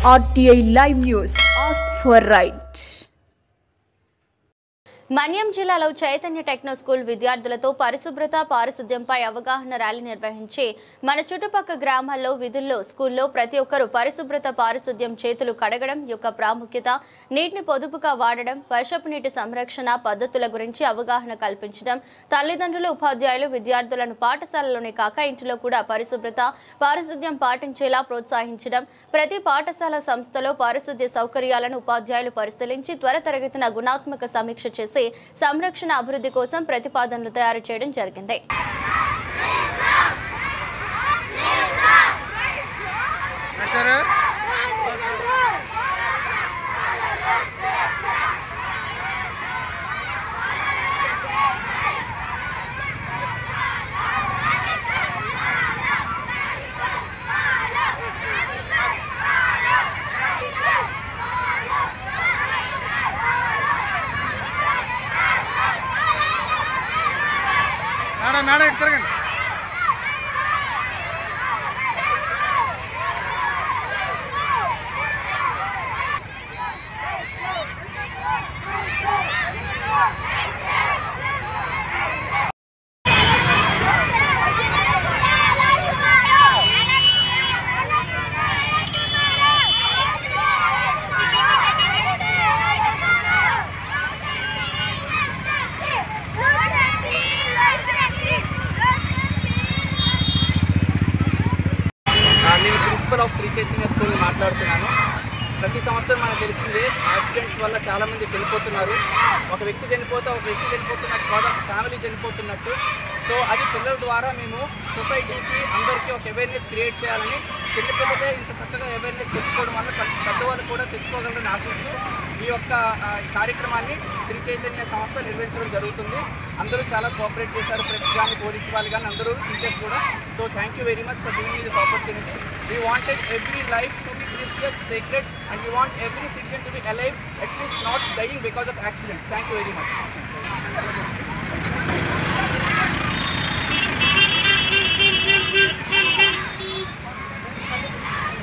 RTI Live News. Ask for right. మన్యం జిల్లాలో Chaitanya techno school విద్యార్థులతో పరిశుభ్రత పారిశుద్ధ్యంపై అవగాహన ర్యాలీ నిర్వహించి మన చుట్టుపక్కల గ్రామాల్లో విధుల్లో స్కూల్లో ప్రతి ఒక్కరూ పరిశుభ్రత పారిశుద్ధ్యం చేతులు కడగడం యొక్క ప్రాముఖ్యత నీటిని పొదుపుగా వాడడం వర్షపు నీటి సంరక్షణ పద్ధతుల గురించి అవగాహన కల్పించడం తల్లిదండ్రులు ఉపాధ్యాయులు విద్యార్థులను పాఠశాలలోనే కాక ఇంటిలో కూడా పరిశుభ్రత పారిశుద్ధ్యం పాటించేలా ప్రోత్సహించడం ప్రతి పాఠశాల సంస్థలో పారిశుద్ధ్య సౌకర్యాలను ఉపాధ్యాయులు పరిశీలించి త్వరితగతిన గుణాత్మక సమీక్ష చేసి సంరక్షణ అభివృద్ధి కోసం ప్రతిపాదనలు తయారు చేయడం జరిగింది. మేడం ఇటు తిరగండి. నేను principal of Sri Chaitanya school మాట్లాడుతున్నాను. ప్రతి సంవత్సరం మనకు తెలిసిందే యాక్సిడెంట్స్ వల్ల చాలామంది చనిపోతున్నారు. ఒక వ్యక్తి చనిపోతున్నట్టు కాదు, ఒక ఫ్యామిలీ చనిపోతున్నట్టు. సో అది పిల్లల ద్వారా మేము సొసైటీకి అందరికీ ఒక అవేర్నెస్ క్రియేట్ చేయాలని, చిన్నపిల్లలే ఇంత చక్కగా అవేర్నెస్ తెచ్చుకోవడం వల్ల పెద్దవాళ్ళు కూడా తెచ్చుకోగలరని ఆశిస్తూ ఈ యొక్క కార్యక్రమాన్ని శ్రీ చైతన్య సంస్థ నిర్వహించడం జరుగుతుంది. అందరూ చాలా కోఆపరేట్ చేశారు, ప్రెస్ కానీ పోలీసు వాళ్ళు కానీ అందరూ టీచర్స్ కూడా. So thank you very much for giving me this opportunity. We wanted every life to be precious, sacred, and we want every citizen to be alive, at least not dying because of accidents. Thank you very much.